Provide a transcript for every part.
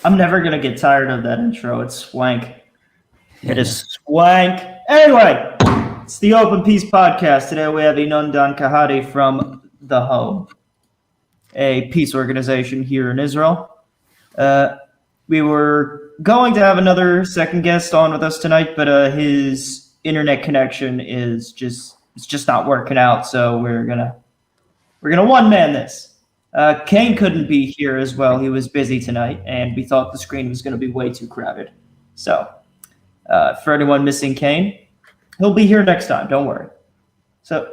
I'm never gonna get tired of that intro. It's swank. It is swank. Anyway, it's the Open Peace Podcast. Today we have Inon Kehati from The Home, a peace organization here in Israel. We were going to have another second guest on with us tonight, but his internet connection is just not working out. So we're gonna one man this. Kane couldn't be here as well. He was busy tonight, and we thought the screen was going to be way too crowded. So, for anyone missing Kane, he'll be here next time. Don't worry. So,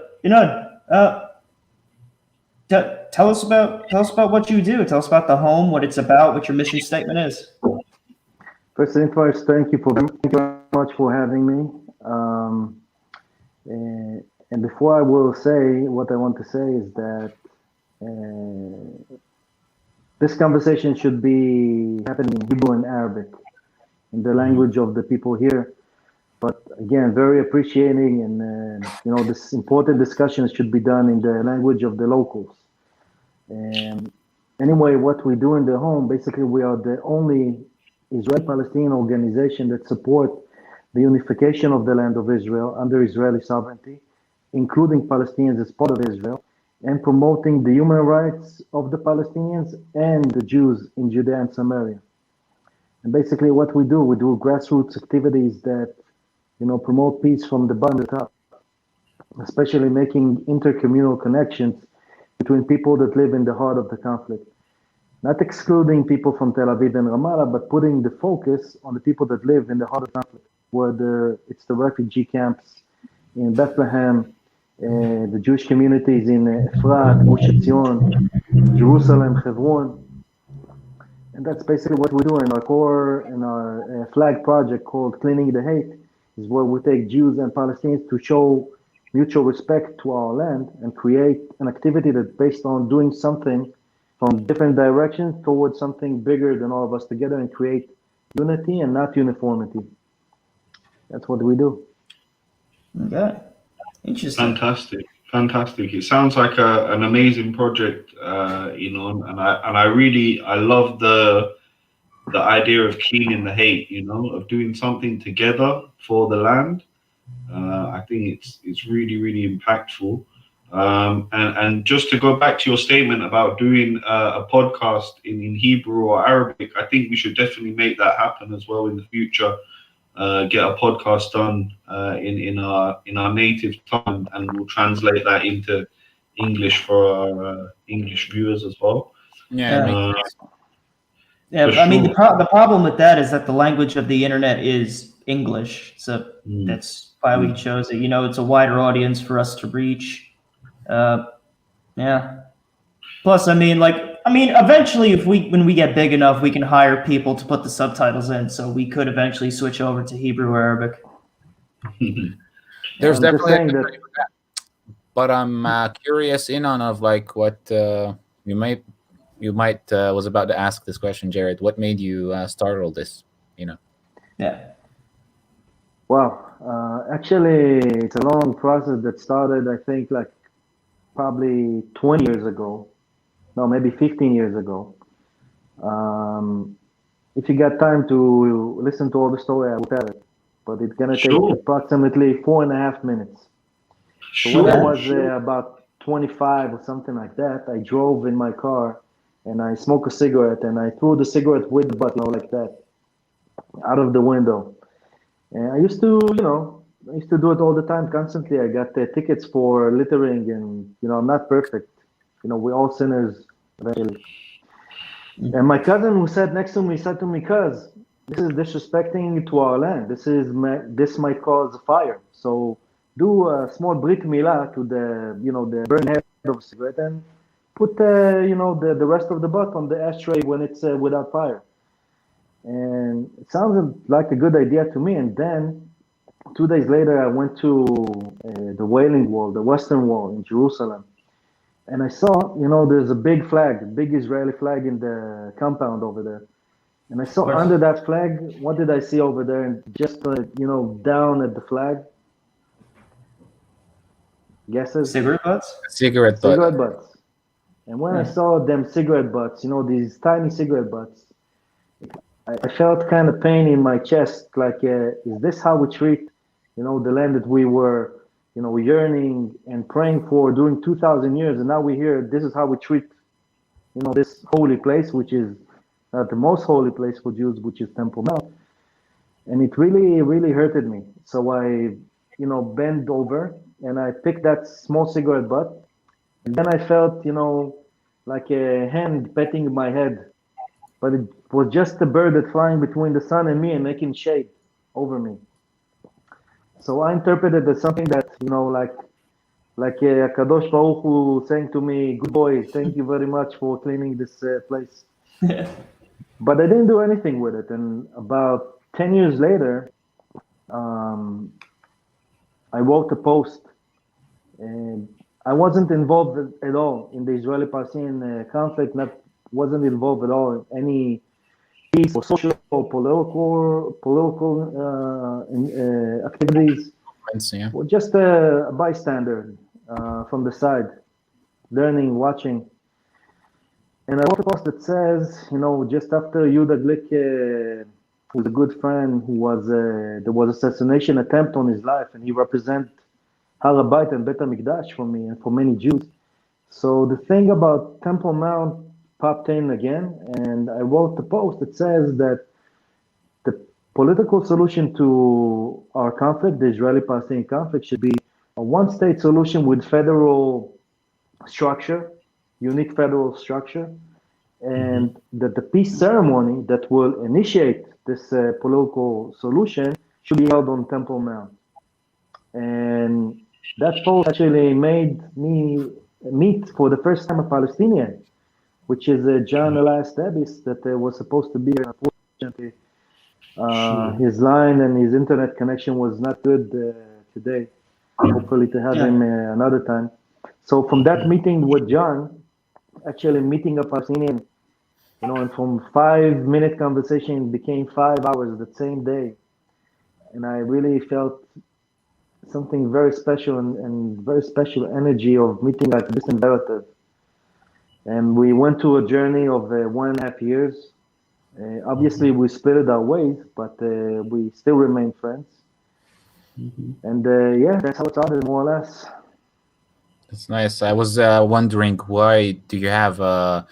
tell us about what you do. Tell us about the home, what it's about, what your mission statement is. First things first, thank you very much for having me. And before I will say what I want to say is that this conversation should be happening in Hebrew and Arabic, in the language of the people here. But again, very appreciating, and this important discussion should be done in the language of the locals. And anyway, what we do in the home, basically, we are the only Israeli-Palestinian organization that support the unification of the land of Israel under Israeli sovereignty, including Palestinians as part of Israel, and promoting the human rights of the Palestinians and the Jews in Judea and Samaria. And basically what we do grassroots activities that, promote peace from the bottom to top, especially making inter-communal connections between people that live in the heart of the conflict. Not excluding people from Tel Aviv and Ramallah, but putting the focus on the people that live in the heart of the conflict, where it's the refugee camps in Bethlehem, the Jewish communities in Efrat, Gush Etzion, Jerusalem, Hebron. And that's basically what we do in our flag project called Cleaning the Hate, is where we take Jews and Palestinians to show mutual respect to our land and create an activity that's based on doing something from different directions towards something bigger than all of us together and create unity and not uniformity. That's what we do. Okay. Interesting. Fantastic. It sounds like an amazing project, and I love the idea of cleaning the hate, of doing something together for the land. I think it's really, really impactful. And just to go back to your statement about doing a podcast in Hebrew or Arabic, I think we should definitely make that happen as well in the future. Get a podcast done in our native tongue, and we'll translate that into English for our English viewers as well. Yeah. I mean, the problem with that is that the language of the internet is English, so that's why we chose it. It's a wider audience for us to reach. Yeah. Plus, eventually, when we get big enough, we can hire people to put the subtitles in, so we could eventually switch over to Hebrew or Arabic. There's definitely that. But I'm curious of what you might was about to ask this question, Jared. What made you start all this? Yeah. Well, actually, it's a long process that started, I think, probably 20 years ago. No, maybe 15 years ago. If you got time to listen to all the story, I will tell it. But it's going to take approximately 4.5 minutes. So when I was about 25 or something like that, I drove in my car and I smoked a cigarette and I threw the cigarette with the butt, like that, out of the window. And I used to do it all the time, constantly. I got tickets for littering, and, I'm not perfect. We're all sinners eventually. And my cousin who sat next to me said to me, "Cuz, this is disrespecting to our land. This might cause a fire. So do a small brit milah to the burn head of a cigarette and put the rest of the butt on the ashtray when it's without fire." And it sounded like a good idea to me. And then 2 days later, I went to the Wailing Wall, the Western Wall in Jerusalem. And I saw, there's a big flag, big Israeli flag in the compound over there. And I saw under that flag, what did I see over there? And just, down at the flag. Guesses? Cigarette butts? Cigarette butts. And when I saw them cigarette butts, these tiny cigarette butts, I felt kind of pain in my chest, like, is this how we treat, the land that we were, yearning and praying for during 2,000 years, and now we hear this is how we treat, this holy place, which is the most holy place for Jews, which is Temple Mount, and it really, really hurted me. So I, bent over and I picked that small cigarette butt, and then I felt, like a hand petting my head, but it was just a bird that flying between the sun and me and making shade over me. So I interpreted it as something that, like Kadosh Baruch Hu saying to me, "Good boy, thank you very much for cleaning this place." But I didn't do anything with it. And about 10 years later, um, I wrote a post, and I wasn't involved at all in the Israeli-Palestinian conflict. Wasn't involved at all in any peace or social or political activities. Yeah. Well, just a bystander from the side, learning, watching. And I wrote a post that says, just after Yehuda Glick, who's a good friend, there was assassination attempt on his life, and he represents Har HaBayit and Bet HaMikdash for me and for many Jews. So the thing about Temple Mount popped in again, and I wrote the post that says that the political solution to our conflict, the Israeli-Palestinian conflict, should be a one-state solution with federal structure, unique federal structure, and that the peace ceremony that will initiate this political solution should be held on Temple Mount. And that post actually made me meet for the first time a Palestinian, which is John Elias Davis, that was supposed to be here. Unfortunately, his line and his internet connection was not good today. Hopefully to have him another time. So from that meeting with John, actually meeting a Palestinian, and from 5-minute conversation it became 5 hours the same day. And I really felt something very special and very special energy of meeting like a distant relative. And we went to a journey of 1.5 years. Obviously, we split our ways, but we still remain friends. And that's how it started, more or less. That's nice. I was wondering, why do you have a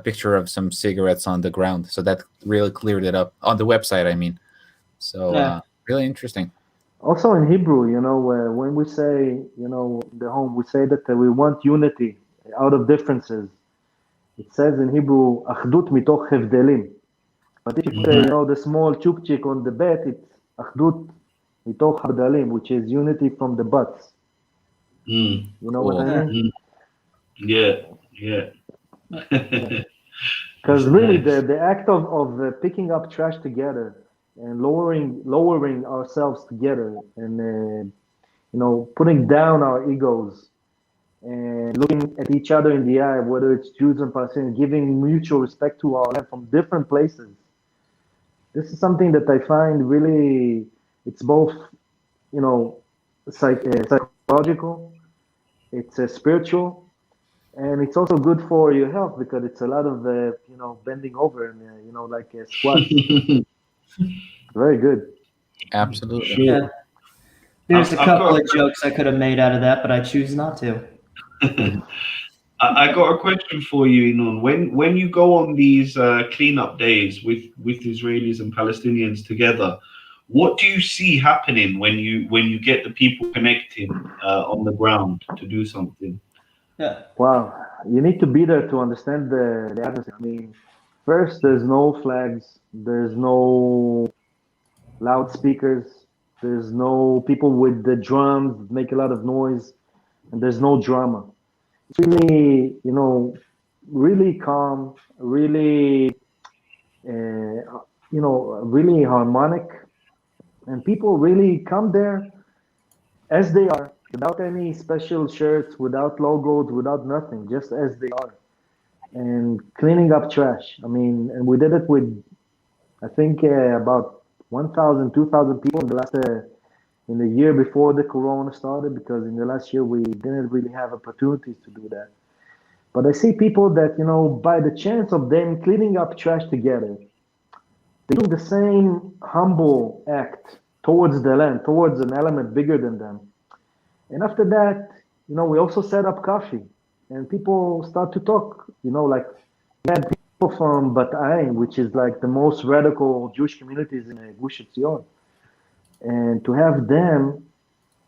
picture of some cigarettes on the ground? So that really cleared it up on the website, I mean. So really interesting. Also in Hebrew, when we say, the home, we say that we want unity out of differences. It says in Hebrew, Achdut mitoch hevdelim. But if you say, the small chukchik on the bet, it's Achdut mitoch havdalim, which is unity from the butts. You know what I mean? Yeah. Because really, the act of picking up trash together and lowering ourselves together and putting down our egos and looking at each other in the eye, whether it's Jews and Palestinians, giving mutual respect to our land from different places. This is something that I find really, it's both, psychological, it's spiritual, and it's also good for your health because it's a lot of, bending over and, like squats. Very good. Absolutely. Yeah. There's a couple of jokes I could have made out of that, but I choose not to. I got a question for you, Inon. When you go on these cleanup days with Israelis and Palestinians together, what do you see happening when you get the people connected on the ground to do something? Yeah. Wow, you need to be there to understand the atmosphere. I mean, first, there's no flags, there's no loudspeakers, there's no people with the drums make a lot of noise, and there's no drama. It's really, really calm, really, really harmonic, and people really come there as they are, without any special shirts, without logos, without nothing, just as they are, and cleaning up trash. I mean, and we did it with, I think, about 1,000, 2,000 people in the last, in the year before the corona started, because in the last year we didn't really have opportunities to do that. But I see people that, by the chance of them cleaning up trash together, they do the same humble act towards the land, towards an element bigger than them. And after that, we also set up coffee, and people start to talk. Like we had people from Bat Ain, which is like the most radical Jewish communities in Gush Etzion, and to have them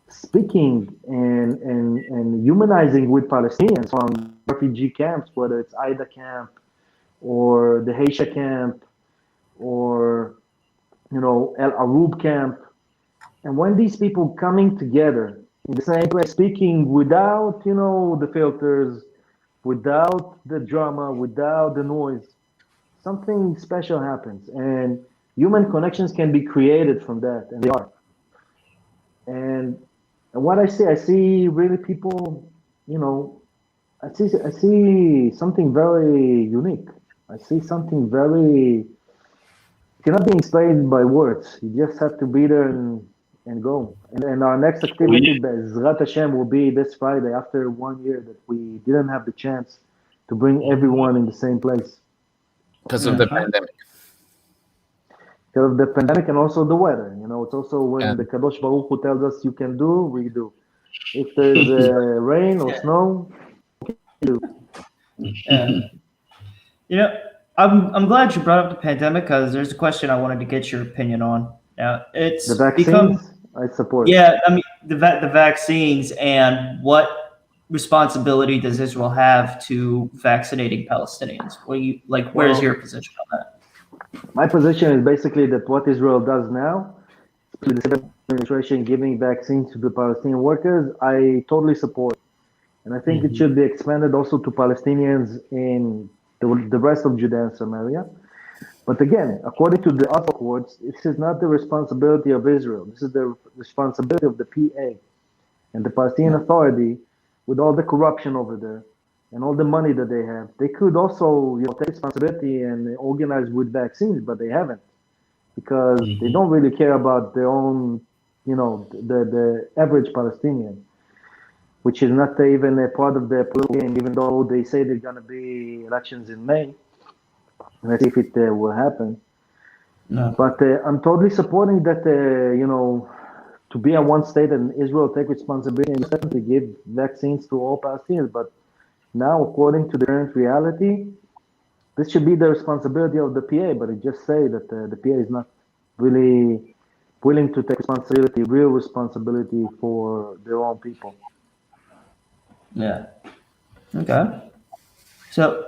speaking and humanizing with Palestinians from refugee camps, whether it's Aida camp or the Heisha camp or El Arub camp. And when these people coming together in the same place, speaking without the filters, without the drama, without the noise, something special happens, and human connections can be created from that, and they are. And what I see really people, I see something very unique. I see something very cannot be explained by words. You just have to be there and go. And our next activity, Bezrat Hashem, will be this Friday after 1 year that we didn't have the chance to bring everyone in the same place. Because of the pandemic. Because of the pandemic and also the weather. It's also when the Kadosh Baruch Hu tells us you can do, we do. If there's rain or snow, we do. Yeah. I'm glad you brought up the pandemic because there's a question I wanted to get your opinion on. It's the vaccines. I support. Yeah, I mean the vaccines and what responsibility does Israel have to vaccinating Palestinians? Where's your position on that? My position is basically that what Israel does now, to the civil administration giving vaccines to the Palestinian workers, I totally support. And I think it should be expanded also to Palestinians in the rest of Judea and Samaria. But again, according to the Oslo Accords, this is not the responsibility of Israel. This is the responsibility of the PA and the Palestinian Authority, with all the corruption over there and all the money that they have. They could also take responsibility and organize with vaccines, but they haven't, because they don't really care about their own, the average Palestinian, which is not even a part of their political game, even though they say there's going to be elections in May. Let's see if it will happen. No. But I'm totally supporting that, to be a one state and Israel take responsibility and to give vaccines to all Palestinians. But now, according to the current reality, this should be the responsibility of the PA, but it just say that the PA is not really willing to take responsibility, real responsibility for their own people. Yeah. Okay. So,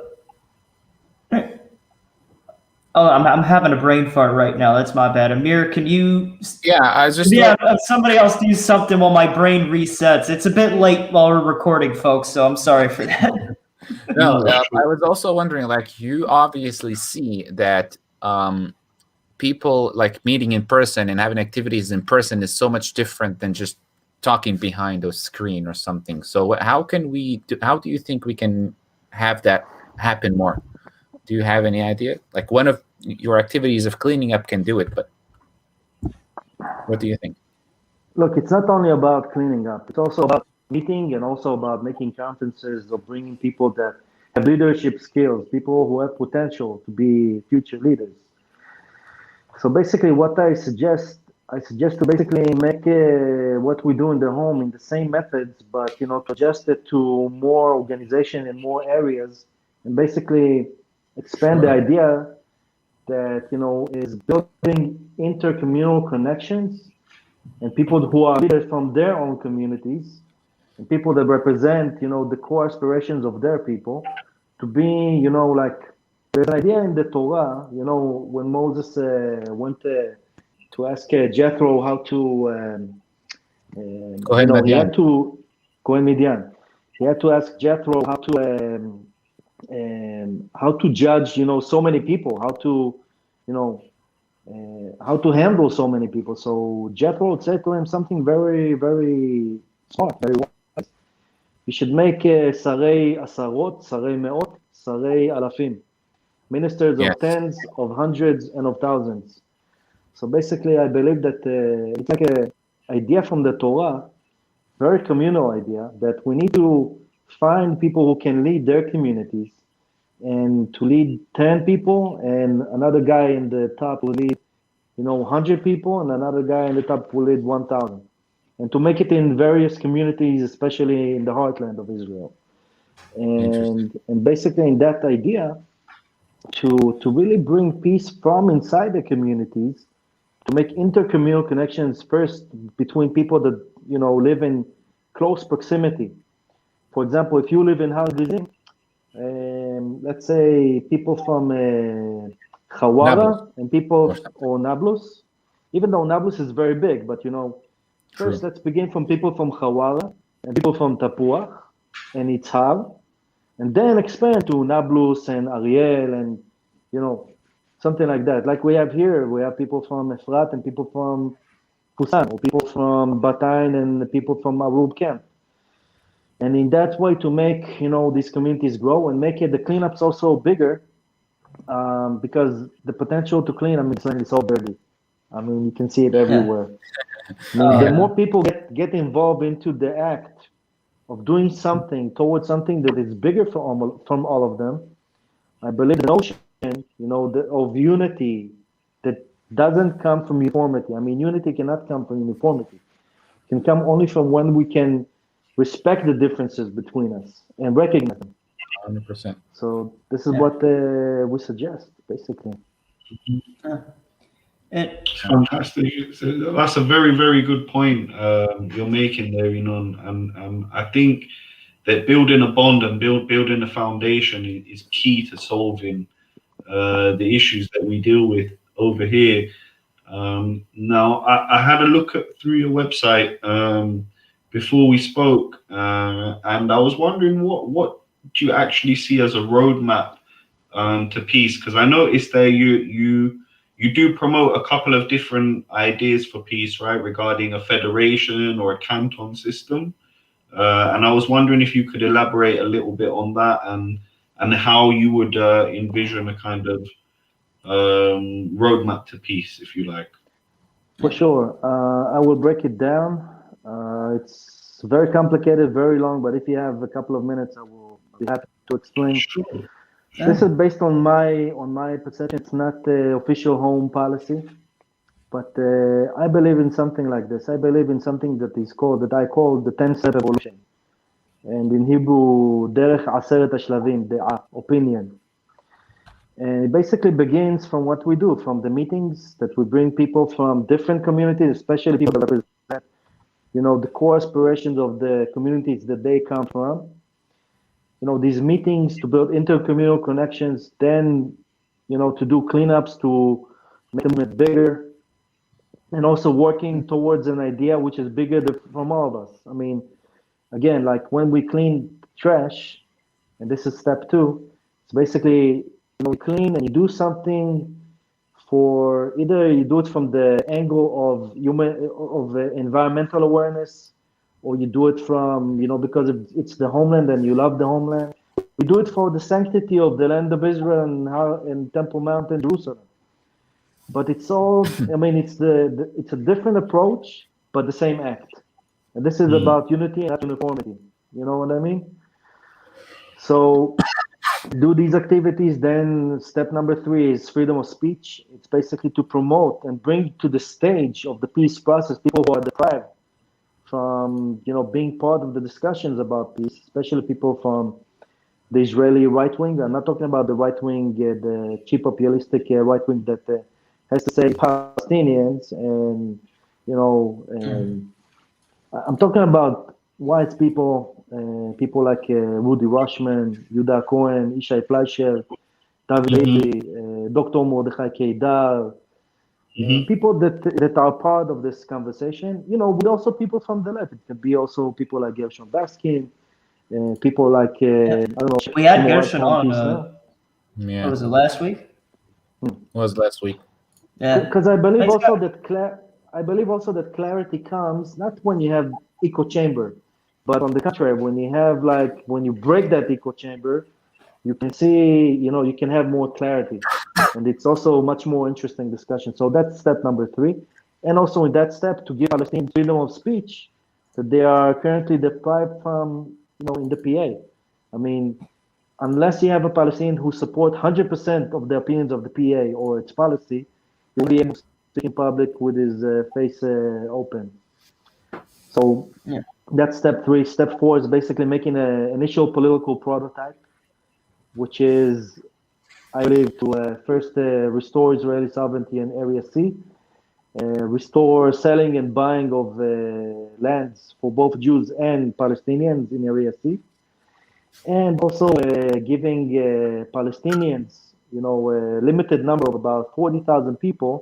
I'm having a brain fart right now. That's my bad. Amir, can you? Yeah, I was just. Yeah, somebody else do something while my brain resets. It's a bit late while we're recording, folks, so I'm sorry for that. No, I was also wondering, you obviously see that people meeting in person and having activities in person is so much different than just talking behind a screen or something. So how do you think we can have that happen more? Do you have any idea? One of your activities of cleaning up can do it, but what do you think? Look, it's not only about cleaning up. It's also about meeting and also about making conferences or bringing people that have leadership skills, people who have potential to be future leaders. So basically what I suggest to basically make what we do in the home in the same methods, but, to adjust it to more organization in more areas, and basically expand the idea that, is building inter-communal connections and people who are leaders from their own communities and people that represent, the core aspirations of their people to be, there's an idea in the Torah, when Moses went to ask Jethro how to, he had to, Kohen Midian, he had to ask Jethro how to judge, so many people, how to handle so many people. So Jethro would say to him something very, very smart, very wise. You should make sarei asarot, sarei meot, sarei alafim, ministers of tens, of hundreds, and of thousands. So basically, I believe that it's like an idea from the Torah, very communal idea, that we need to find people who can lead their communities and to lead 10 people, and another guy in the top will lead, 100 people, and another guy in the top will lead 1,000. And to make it in various communities, especially in the heartland of Israel. And basically in that idea, to really bring peace from inside the communities, to make inter-communal connections first between people that, live in close proximity. For example, if you live in Har Gerizim, let's say people from Hawara Nablus. and people, or Nablus, even though Nablus is very big, but first True. let's begin from people from Hawara and people from Tapuach and Itzhar, and then expand to Nablus and Ariel and, something like that. Like we have here, we have people from Efrat and people from Husan, or people from Batayn and people from Arub camp. And in that way, to make these communities grow and make it the cleanups also bigger, because the potential to clean, is so dirty. You can see it everywhere. The more people get involved into the act of doing something towards something that is bigger from all of them, I believe the notion, of unity that doesn't come from uniformity. Unity cannot come from uniformity. It can come only from when we can respect the differences between us and recognize them. 100%. So this is what we suggest, basically. It's fantastic. That's a very, very good point you're making there, and I think that building a bond and building a foundation is key to solving the issues that we deal with over here. Now, I had a look through your website before we spoke, and I was wondering what do you actually see as a roadmap to peace? Because I noticed there you do promote a couple of different ideas for peace, right, regarding a federation or a canton system. And I was wondering if you could elaborate a little bit on that and how you would envision a kind of roadmap to peace, if you like. For sure. I will break it down. It's very complicated, very long, but if you have a couple of minutes, I will be happy to explain. Sure. This is based on my perception. It's not the official home policy, but I believe in something like this. I believe in something that I call the 10-step evolution, and in Hebrew, derech aseret hashlavim, the opinion. And it basically begins from what we do, from the meetings that we bring people from different communities, especially people that represent, the core aspirations of the communities that they come from. These meetings to build inter-communal connections, then, to do cleanups, to make them bigger, and also working towards an idea which is bigger from all of us. Again, like when we clean trash, and this is step 2, it's basically, you clean and you do something for, either you do it from the angle of environmental awareness, or you do it from, because it's the homeland and you love the homeland. You do it for the sanctity of the land of Israel and Temple Mount in Jerusalem. But it's all, it's a different approach, but the same act. And this is about unity and not uniformity. You know what I mean? So do these activities. Then step number 3 is freedom of speech. It's basically to promote and bring to the stage of the peace process people who are deprived from, being part of the discussions about peace, especially people from the Israeli right wing. I'm not talking about the right wing, the cheap populistic right wing that has to say Palestinians, and I'm talking about white people, people like Rudy Rushman, Yuda Cohen, Ishai Fleischer, David Levy, Dr. Mordechai Kedar. People that are part of this conversation, with also people from the left. It could be also people like Gershon Baskin, people like I don't know. We had Gershon on. Yeah. What was it, last week? It was last week. Yeah. Because I believe also that clarity comes not when you have echo chamber, but on the contrary, when you break that echo chamber, you can see, you can have more clarity. And it's also a much more interesting discussion. So that's step number 3. And also in that step, to give Palestinians freedom of speech that they are currently deprived from, in the PA. unless you have a Palestinian who support 100% of the opinions of the PA or its policy, he will be able to speak in public with his face open. So that's step 3. Step 4 is basically making an initial political prototype, which is, I believe, to first restore Israeli sovereignty in Area C, restore selling and buying of lands for both Jews and Palestinians in Area C, and also giving Palestinians, a limited number of about 40,000 people,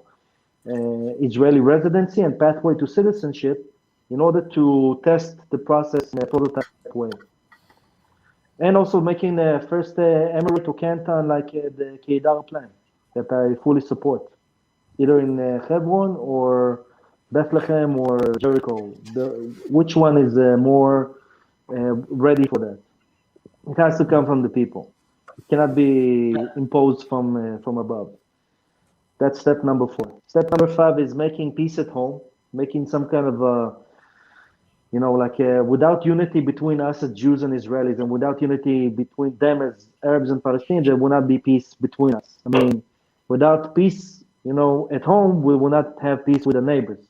Israeli residency and pathway to citizenship in order to test the process in a prototype way. And also making the first emirate or canton like the Kedar plan that I fully support, either in Hebron or Bethlehem or Jericho. Which one is more ready for that? It has to come from the people. It cannot be imposed from above. That's step number 4. Step number 5 is making peace at home, making some kind of without unity between us as Jews and Israelis, and without unity between them as Arabs and Palestinians, there will not be peace between us. I mean, without peace, at home, we will not have peace with the neighbors.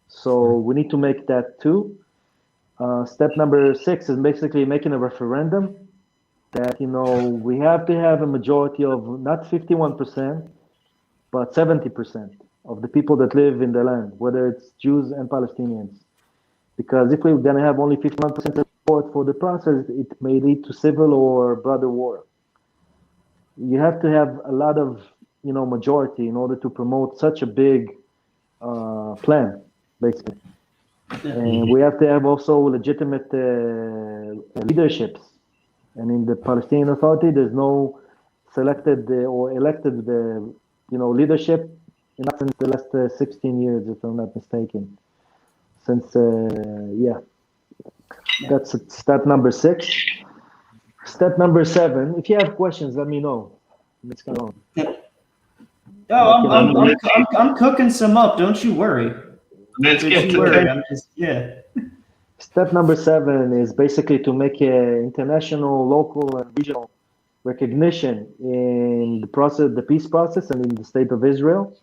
So we need to make that too. Step number 6 is basically making a referendum that, we have to have a majority of not 51%, but 70% of the people that live in the land, whether it's Jews and Palestinians. Because if we're going to have only 51% support for the process, it may lead to civil or brother war. You have to have a lot of, majority in order to promote such a big plan, basically. And we have to have also legitimate leaderships. And in the Palestinian Authority, there's no selected or elected, leadership not since the last 16 years, if I'm not mistaken. Since, that's step number 6. Step number 7, if you have questions, let me know. Let's go on. I'm cooking some up. Don't you worry. Let's get to that. Step number 7 is basically to make international, local, and regional recognition in the process, the peace process, and in the state of Israel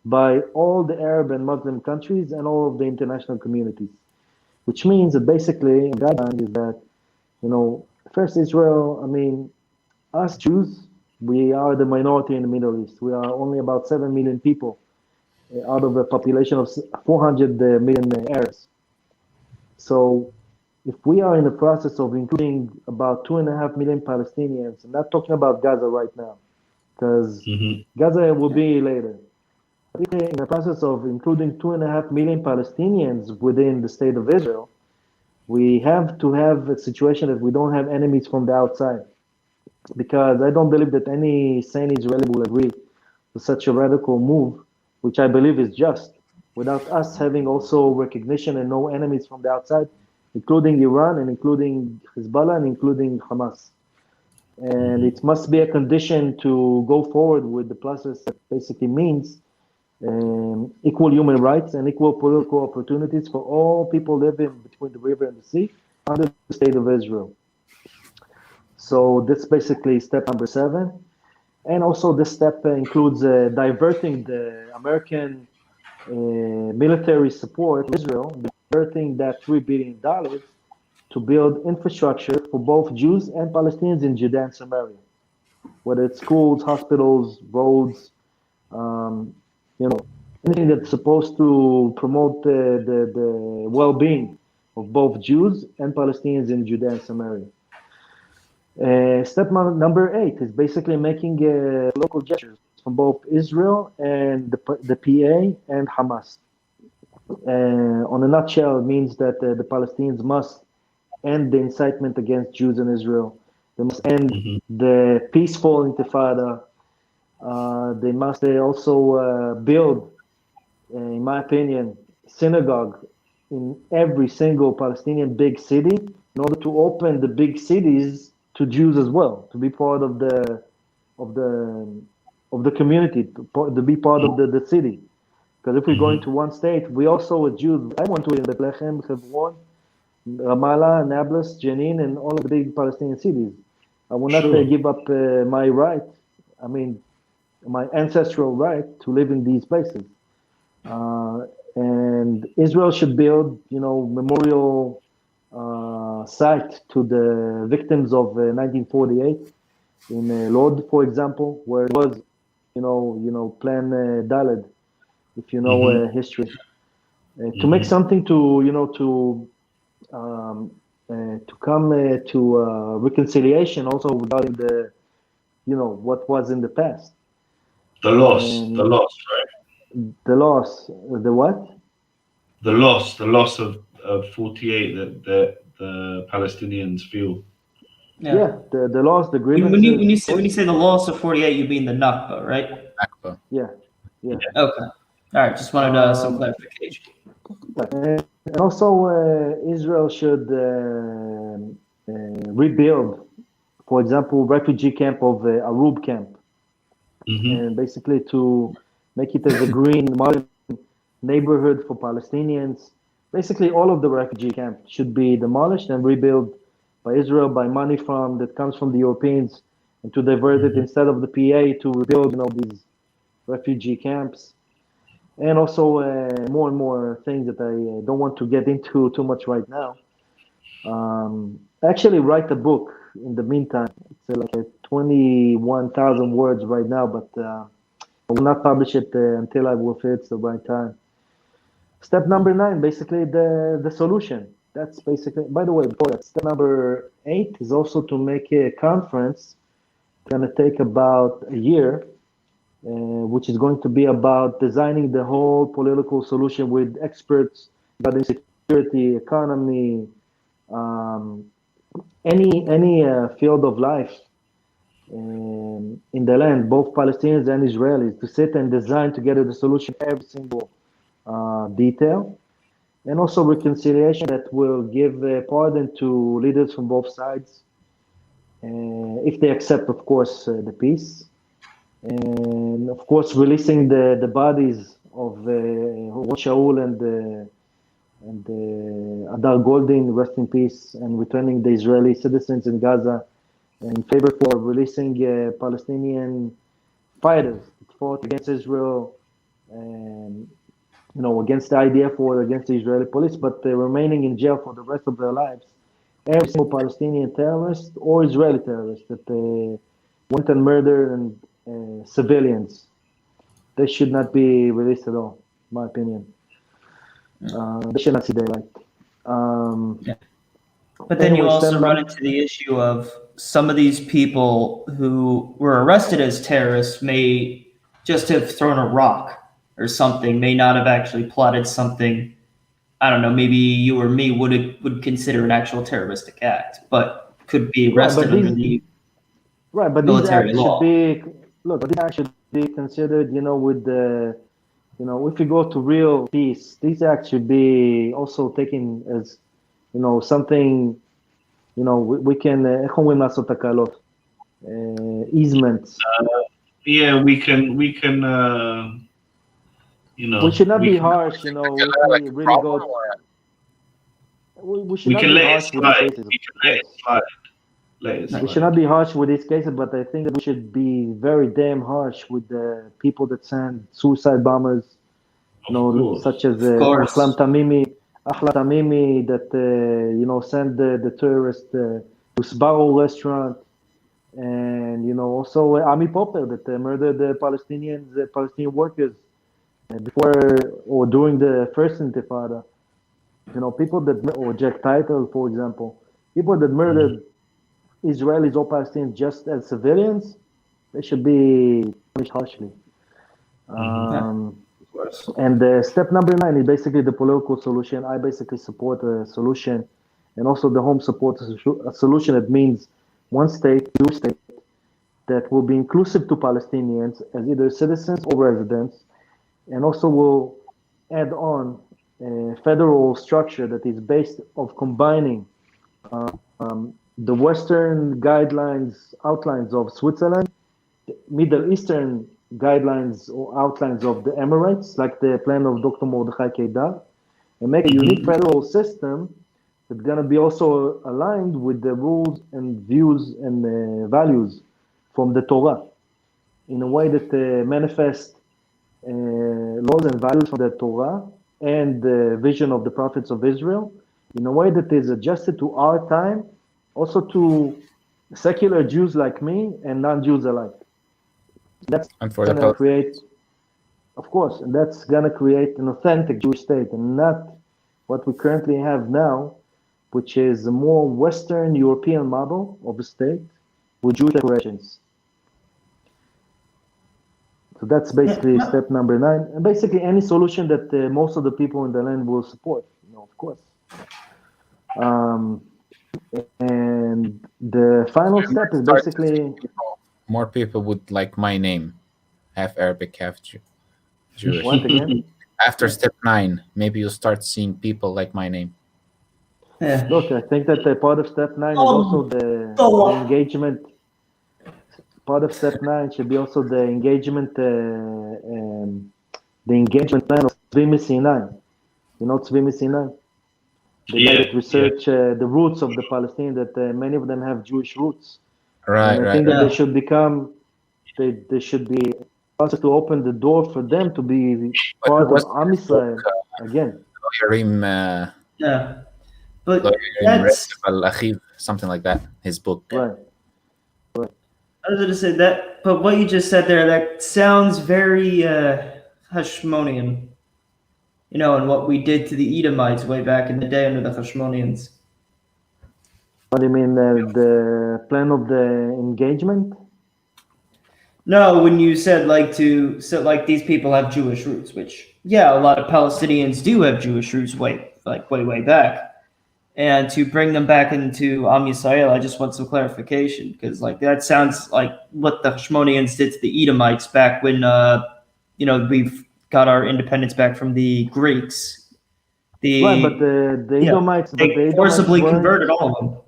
by all the Arab and Muslim countries and all of the international communities. Which means that basically, the guideline is that, first Israel, us Jews, we are the minority in the Middle East. We are only about 7 million people out of a population of 400 million Arabs. So if we are in the process of including about 2.5 million Palestinians, I'm not talking about Gaza right now, because Gaza will be later. If we're in the process of including 2.5 million Palestinians within the state of Israel, we have to have a situation that we don't have enemies from the outside. Because I don't believe that any sane Israeli will agree to such a radical move, which I believe is just, without us having also recognition and no enemies from the outside, including Iran and including Hezbollah and including Hamas. And it must be a condition to go forward with the process that basically means equal human rights and equal political opportunities for all people living between the river and the sea under the state of Israel. So that's basically step number 7. And also this step includes diverting the American military support to Israel, diverting that $3 billion to build infrastructure for both Jews and Palestinians in Judea and Samaria, whether it's schools, hospitals, roads, anything that's supposed to promote the well-being of both Jews and Palestinians in Judea and Samaria. Step number 8 is basically making local gestures from both Israel and the PA and Hamas. On a nutshell, it means that the Palestinians must end the incitement against Jews in Israel. They must end the peaceful intifada. They must also build, in my opinion, synagogue in every single Palestinian big city in order to open the big cities to Jews as well, to be part of the community, to be part of the city. Because if we go into one state, we also as Jews, I went to Bethlehem, Hebron, Ramallah, Nablus, Jenin, and all of the big Palestinian cities. I will not Sure. give up my right. I mean, my ancestral right to live in these places. And Israel should build, memorial site to the victims of 1948 in Lod, for example, where it was, Plan Daled, if you know history, to make something to come to reconciliation also regarding what was in the past. The loss, And the loss, right? the loss, the what? The loss of 48 that the Palestinians feel. Yeah, the loss, the When grievances. you say the loss of 48, you mean the Nakba, right? Nakba. Yeah. Okay. All right. Just wanted some clarification. And also, Israel should rebuild, for example, refugee camp of Arub camp, and basically to make it as a green modern neighborhood for Palestinians. Basically, all of the refugee camps should be demolished and rebuilt by Israel by money that comes from the Europeans, and to divert it instead of the PA to rebuild, these refugee camps. And also more and more things that I don't want to get into too much right now. Actually write a book in the meantime. It's like 21,000 words right now, but I will not publish it until I will feel it's the right time. Step number 9, basically the solution. That's basically, by the way, before that, step number 8 is also to make a conference. It's going to take about a year, which is going to be about designing the whole political solution with experts regarding security, economy, any field of life in the land, both Palestinians and Israelis, to sit and design together the solution for every single detail, and also reconciliation that will give pardon to leaders from both sides, if they accept, of course, the peace. And of course, releasing the bodies of Shaul and Adar Goldin, rest in peace, and returning the Israeli citizens in Gaza, in favor for releasing Palestinian fighters that fought against Israel, and against the IDF or against the Israeli police, but they're remaining in jail for the rest of their lives. Every single Palestinian terrorist or Israeli terrorist that went and murdered and civilians, they should not be released at all, in my opinion. They should not see daylight. But then you also run into the issue of some of these people who were arrested as terrorists may just have thrown a rock or something, may not have actually plotted something. I don't know, maybe you or me would consider an actual terroristic act, but could be arrested under the military law. These acts should be considered, with the, if you go to real peace, these acts should be also taken as, something, we can, easements. Yeah, we can. We should not be harsh, if we really go. We should not be harsh with these cases. We should not be harsh with these cases, but I think that we should be very damn harsh with the people that send suicide bombers, such as Ahlam Tamimi, that send the terrorist to Sbarro restaurant, and also Ami Popper that murdered the Palestinian workers before or during the first Intifada. People that, or Jack Title, for example, people that murdered Israelis or Palestinians just as civilians, they should be punished harshly. And step number 9 is basically the political solution. I basically support a solution, and also the Home supports a solution that means one state, two state, that will be inclusive to Palestinians as either citizens or residents, and also will add on a federal structure that is based of combining the Western guidelines, outlines of Switzerland, Middle Eastern guidelines or outlines of the Emirates, like the plan of Dr. Mordechai Kedar, and make a unique federal system that's going to be also aligned with the rules and views and values from the Torah in a way that manifest laws and values from the Torah and the vision of the prophets of Israel in a way that is adjusted to our time, also to secular Jews like me and non-Jews alike. That's And for going the to create, of course, and that's going to create an authentic Jewish state and not what we currently have now, which is a more Western European model of a state with Jewish decorations. So that's basically step number 9. And basically any solution that most of the people in the land will support, of course. And the final step is basically... More people would like my name, half Arabic, half Jewish. What again? After step 9, maybe you'll start seeing people like my name. Yeah. Look, I think that part of step 9 is also the engagement. Part of step 9 should be also the engagement plan of Tzvi Sinai. You know Tzvi Sinai? The guy that research the roots of the Palestinians, that many of them have Jewish roots. Right, and I think that they should become, they should be also to open the door for them to be part of Am Yisrael again. Yeah, but that's something like that. His book. Right. I was going to say that, but what you just said there, that sounds very Hashmonean, and what we did to the Edomites way back in the day under the Hashmoneans. What do you mean, the plan of the engagement? No, when you said these people have Jewish roots, which, a lot of Palestinians do have Jewish roots way back. And to bring them back into Am Yisrael, I just want some clarification, because that sounds like what the Hashmoneans did to the Edomites back when we've got our independence back from the Greeks. Right, but the Edomites, they forcibly converted all of them.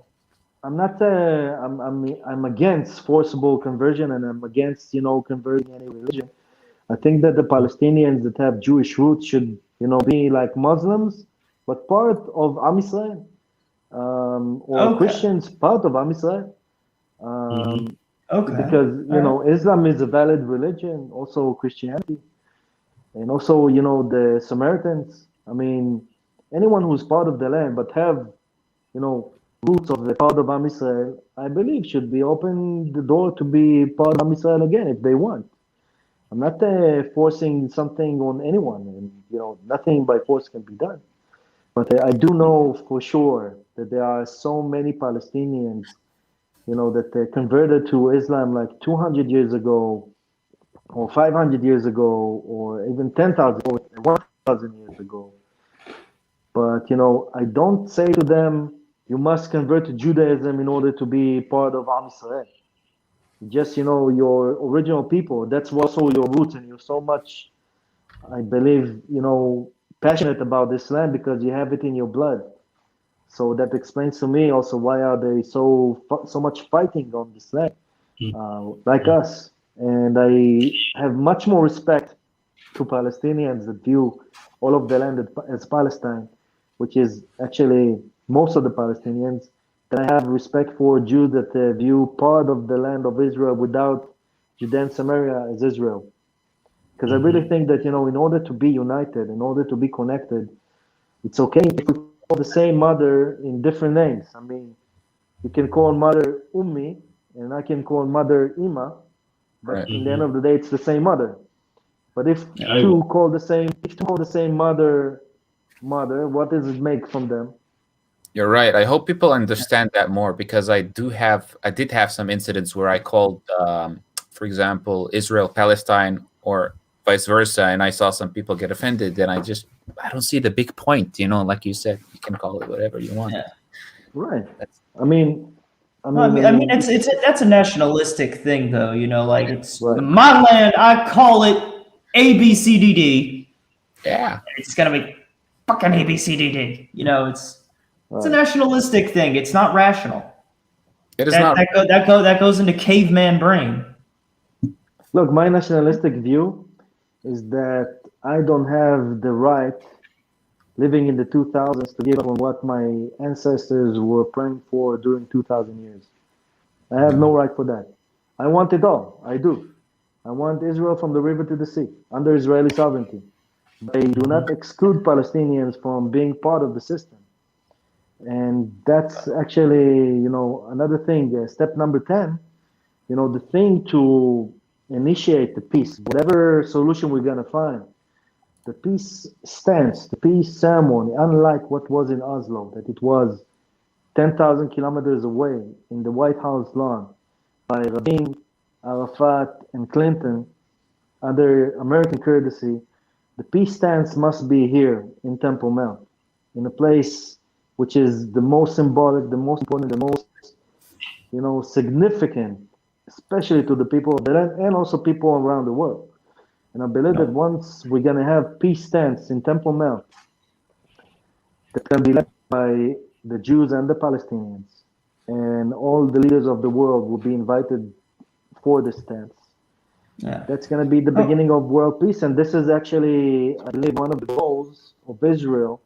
I'm not. I'm against forcible conversion, and I'm against converting any religion. I think that the Palestinians that have Jewish roots should be like Muslims, but part of Am Yisrael. Or Christians part of Am Yisrael. Because Islam is a valid religion, also Christianity, and also the Samaritans. I mean, anyone who's part of the land but have roots of the part of Am Yisrael, I believe should be open the door to be part of Am Yisrael again if they want. I'm not forcing something on anyone, and nothing by force can be done. But I do know for sure that there are so many Palestinians, that they converted to Islam like 200 years ago, or 500 years ago, or even 10,000 or 1,000 years ago. But, I don't say to them, you must convert to Judaism in order to be part of Am Yisrael. Just, your original people, that's also your roots, and you're so much, I believe, passionate about this land because you have it in your blood. So that explains to me also why are they so much fighting on this land, like us. And I have much more respect to Palestinians that view all of the land as Palestine, which is actually most of the Palestinians. And I have respect for Jews that view part of the land of Israel without Judea and Samaria as Israel. Because I really think that, in order to be united, in order to be connected, it's okay if we call the same mother in different names. I mean, you can call mother Ummi, and I can call mother Ima, but in the end of the day, it's the same mother. But if two call the same mother, what does it make from them? You're right. I hope people understand that more, because I did have some incidents where I called, for example, Israel, Palestine, or vice versa, and I saw some people get offended, and I don't see the big point. Like you said, you can call it whatever you want. Yeah. Right. I mean, that's a nationalistic thing, though. It's right. My land. I call it ABCDD. Yeah. It's gonna be fucking ABCDD. It's a nationalistic thing. It's not rational. It is not. That goes into caveman brain. Look, my nationalistic view is that I don't have the right living in the 2000s to give up on what my ancestors were praying for during 2000 years. I have no right for that. I want it all. I do. I want Israel from the river to the sea, under Israeli sovereignty. They do not exclude Palestinians from being part of the system. And that's actually, another thing. Step number 10, the thing to initiate the peace, whatever solution we're going to find, the peace stance, the peace ceremony, unlike what was in Oslo, that it was 10,000 kilometers away in the White House lawn by Rabin, Arafat, and Clinton, under American courtesy, the peace stance must be here in Temple Mount, in a place which is the most symbolic, the most important, the most, significant, especially to the people of the land and also people around the world. And I believe that once we're going to have peace stance in Temple Mount, that can be led by the Jews and the Palestinians, and all the leaders of the world will be invited for this stance. Yeah. That's going to be the beginning of world peace, and this is actually, I believe, one of the goals of Israel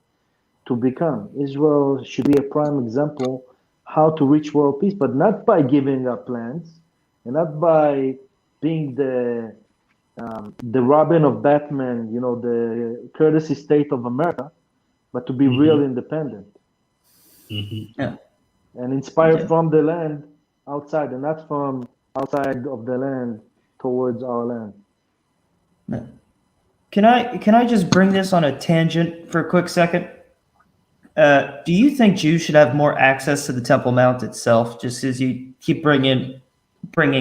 to become. Israel should be a prime example how to reach world peace, but not by giving up lands, and not by being the Robin of Batman, the courtesy state of America, but to be real independent. Yeah. And inspired from the land outside, and not from outside of the land towards our land. Yeah. Can I just bring this on a tangent for a quick second? Do you think Jews should have more access to the Temple Mount itself, just as you keep bringing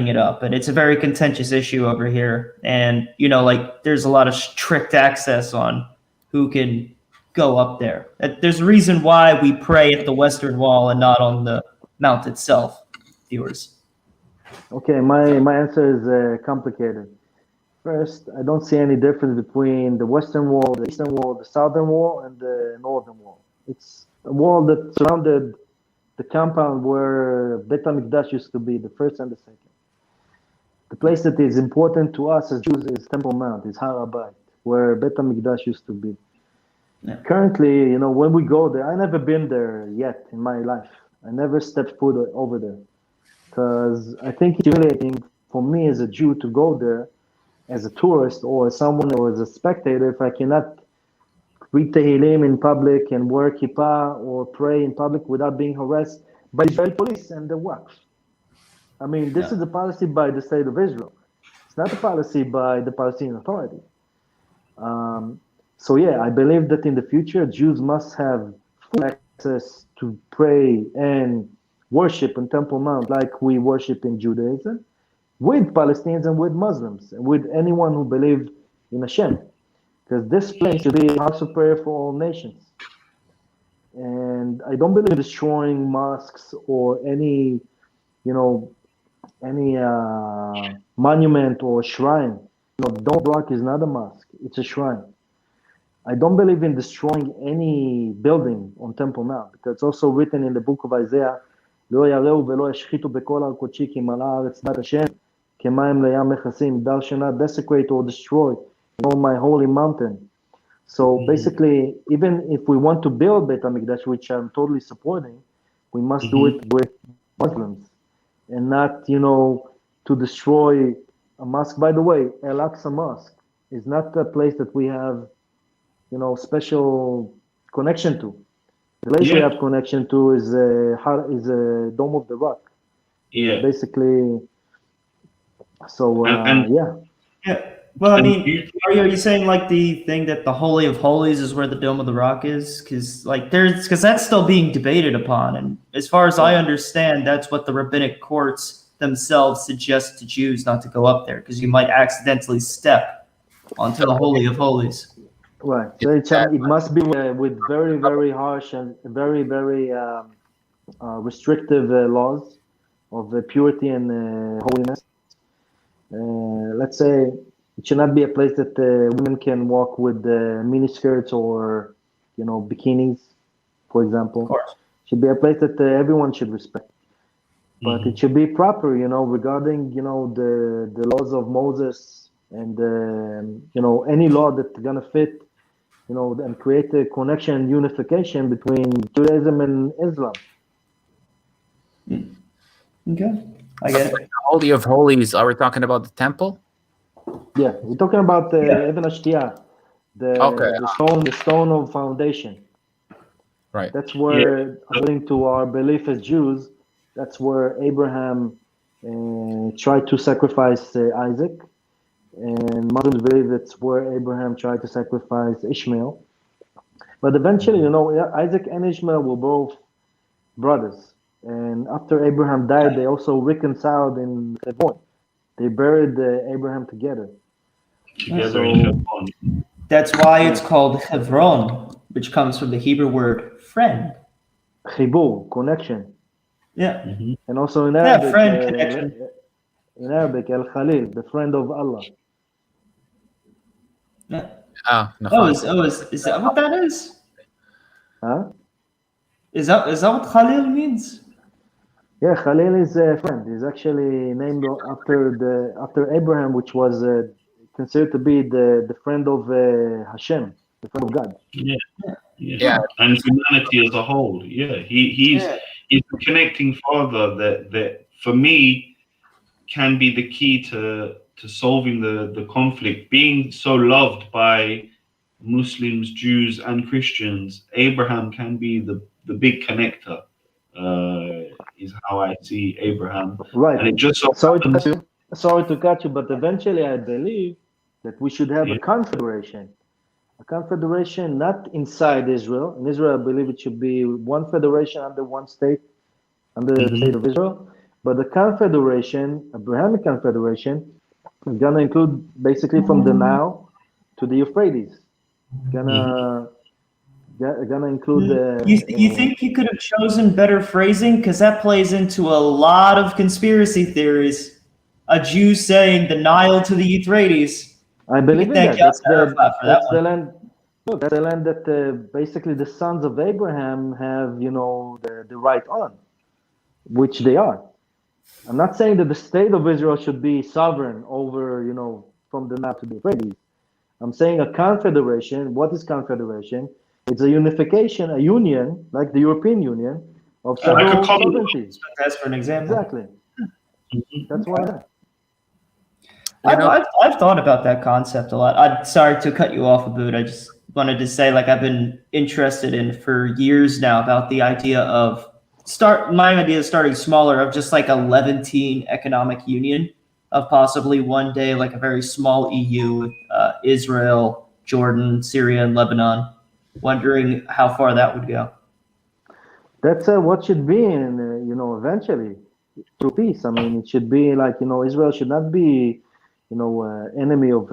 it up? And it's a very contentious issue over here. And, there's a lot of strict access on who can go up there. There's a reason why we pray at the Western Wall and not on the Mount itself, viewers. Okay, my answer is complicated. First, I don't see any difference between the Western Wall, the Eastern Wall, the Southern Wall, and the Northern Wall. It's a wall that surrounded the compound where Beit HaMikdash used to be, the first and the second. The place that is important to us as Jews is Temple Mount, is Har HaBayit, where Beit HaMikdash used to be. Yeah. Currently, when we go there, I've never been there yet in my life. I never stepped foot over there, because I think it's humiliating for me as a Jew to go there as a tourist or as someone or as a spectator if I cannot read Tehillim in public and wear kippah or pray in public without being harassed by Israeli police and the Waqf. I mean, this is a policy by the state of Israel. It's not a policy by the Palestinian Authority. So yeah, I believe that in the future, Jews must have full access to pray and worship in Temple Mount like we worship in Judaism, with Palestinians and with Muslims, and with anyone who believes in Hashem. Because this place should be a house of prayer for all nations. And I don't believe in destroying mosques or any monument or shrine. Dome Rock is not a mosque, it's a shrine. I don't believe in destroying any building on Temple Mount, because it's also written in the book of Isaiah, לא יראו ולא ישחיתו בכל הר קודשי כי מלאה הארץ דת השם כמים לים מכסים, thou shalt not desecrate or destroy my holy mountain. So basically, even if we want to build Beit HaMikdash, which I'm totally supporting, we must do it with Muslims and not, to destroy a mosque. By the way, Al-Aqsa Mosque is not a place that we have, special connection to. The place we have connection to is a Dome of the Rock. Yeah. Basically, so, yeah. Yeah. Well, I mean, are you saying like the thing that the Holy of Holies is where the Dome of the Rock is? Because that's still being debated upon, and as far as I understand, that's what the rabbinic courts themselves suggest to Jews not to go up there, because you might accidentally step onto the Holy of Holies. Right. So it must be with very, very harsh and very, very restrictive laws of purity and holiness. Let's say it should not be a place that women can walk with miniskirts or, bikinis, for example. Of course. It should be a place that everyone should respect. But it should be proper, regarding, the laws of Moses and, any law that's going to fit and create a connection and unification between Judaism and Islam. Okay, I get it. The Holy of Holies, are we talking about the temple? Yeah, we're talking about the Yeah. Ibn Ashtiyah, Okay. the stone of foundation. Right. That's where, according to our belief as Jews, that's where Abraham tried to sacrifice Isaac, and Muslims believe that's where Abraham tried to sacrifice Ishmael. But eventually, Isaac and Ishmael were both brothers, and after Abraham died, they also reconciled in Hebron. They buried Abraham together. Together So- in Hebron. That's why it's called Hebron, which comes from the Hebrew word friend. Chibur, connection. Yeah. Mhm. And also in Yeah, Arabic, friend, connection. in Arabic, Al Khalil, the friend of Allah. Yeah. Ah, Is that what that is? Huh? Is that what Khalil means? Yeah, Khalil is a friend. He's actually named after Abraham, which was considered to be the friend of Hashem, the friend of God. Yeah. And humanity as a whole. Yeah, he's Yeah. he's the connecting father that for me can be the key to solving the conflict. Being so loved by Muslims, Jews, and Christians, Abraham can be the big connector. Is how I see Abraham, Right. and it just so Sorry to happens- cut you. Sorry to cut you, but eventually I believe that we should have a Yeah. confederation. A confederation not inside Israel. In Israel, I believe it should be one federation under one state, under the state of Israel. But the confederation, Abrahamic confederation, is gonna include basically from the Nile to the Euphrates. Gonna include You think you could have chosen better phrasing? Because that plays into a lot of conspiracy theories. A Jew saying the Nile to the Euphrates. I believe in Thank that. That's Yasser Arafat for that that's the land. Look, that's the land that basically the sons of Abraham have, the right on, which they are. I'm not saying that the state of Israel should be sovereign over, from the Nile to the Euphrates. I'm saying a confederation. What is confederation? It's a unification, a union, like the European Union, of Like a several Commonwealth. sovereignties. That's for an example. Exactly. That's why. I've thought about that concept a lot. I'm sorry to cut you off, Abood. I just wanted to say, like, I've been interested in for years now about the idea of my idea of starting smaller, of just like a Levantine economic union, of possibly one day like a very small EU with Israel, Jordan, Syria, and Lebanon. Wondering how far that would go. That's what should be in, eventually through peace. I mean, it should be like, Israel should not be, enemy of,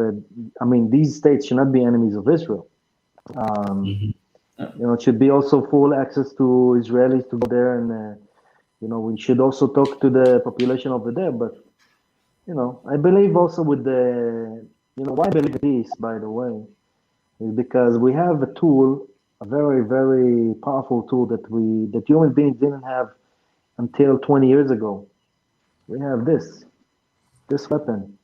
these states should not be enemies of Israel. It should be also full access to Israelis to go there, and we should also talk to the population over there. But I believe also with the why I believe in peace, by the way, is because we have a tool, a very very powerful tool that human beings didn't have until 20 years ago. We have this weapon.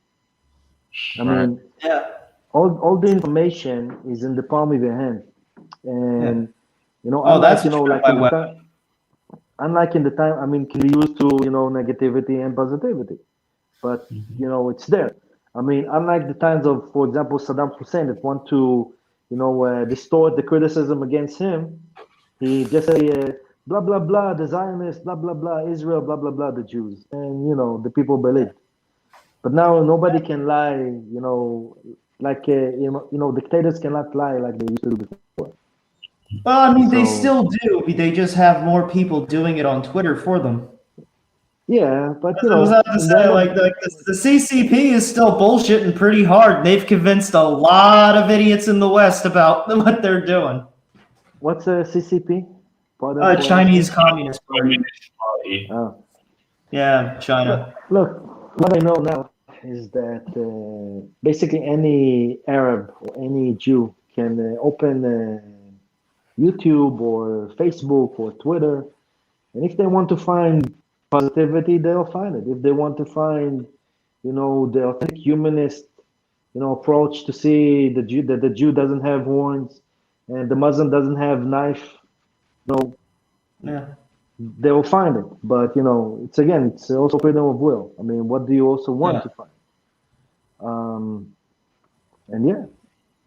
I mean, Yeah. all the information is in the palm of your hand. And that's like my in the weapon. time, unlike in the time, can be used to negativity and positivity, but it's there. Unlike the times of, for example, Saddam Hussein, that want to distort the criticism against him, he just say blah blah blah the Zionists, blah blah blah Israel, blah blah blah the Jews, and the people believed. But now nobody can lie, like dictators cannot lie like they used to do before. Well, they So- still do. They just have more people doing it on Twitter for them. Yeah, but I was about to in say, the end of- like the CCP is still bullshitting pretty hard. They've convinced a lot of idiots in the West about what they're doing. what's a CCP? Pardon for Chinese asking? Communist Party. Communist Party. Oh. Yeah, China. Look, what I know now is that basically any Arab or any Jew can open YouTube or Facebook or Twitter, and if they want to find positivity, they'll find it. If they want to find, the authentic humanist, approach to see the Jew, that the Jew doesn't have horns, and the Muslim doesn't have knife, Yeah. they will find it. But it's also freedom of will. I mean, what do you also want Yeah. to find? And yeah,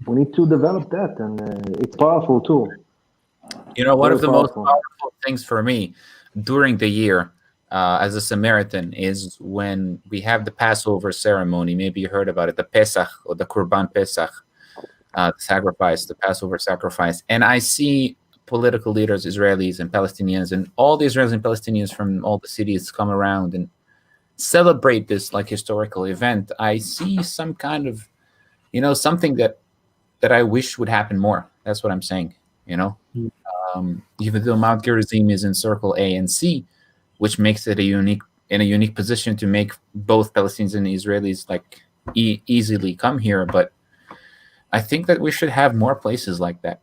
we need to develop that, and it's a powerful tool. One Very of the most powerful. powerful things for me during the year as a Samaritan is when we have the Passover ceremony. Maybe you heard about it, the Pesach or the Kurban Pesach, the Passover sacrifice. And I see political leaders, Israelis and Palestinians, and all the Israelis and Palestinians from all the cities come around and celebrate this like historical event. I see some kind of, something that I wish would happen more. That's what I'm saying, even though Mount Gerizim is in Circle A and C, which makes it in a unique position to make both Palestinians and Israelis like easily come here. But I think that we should have more places like that,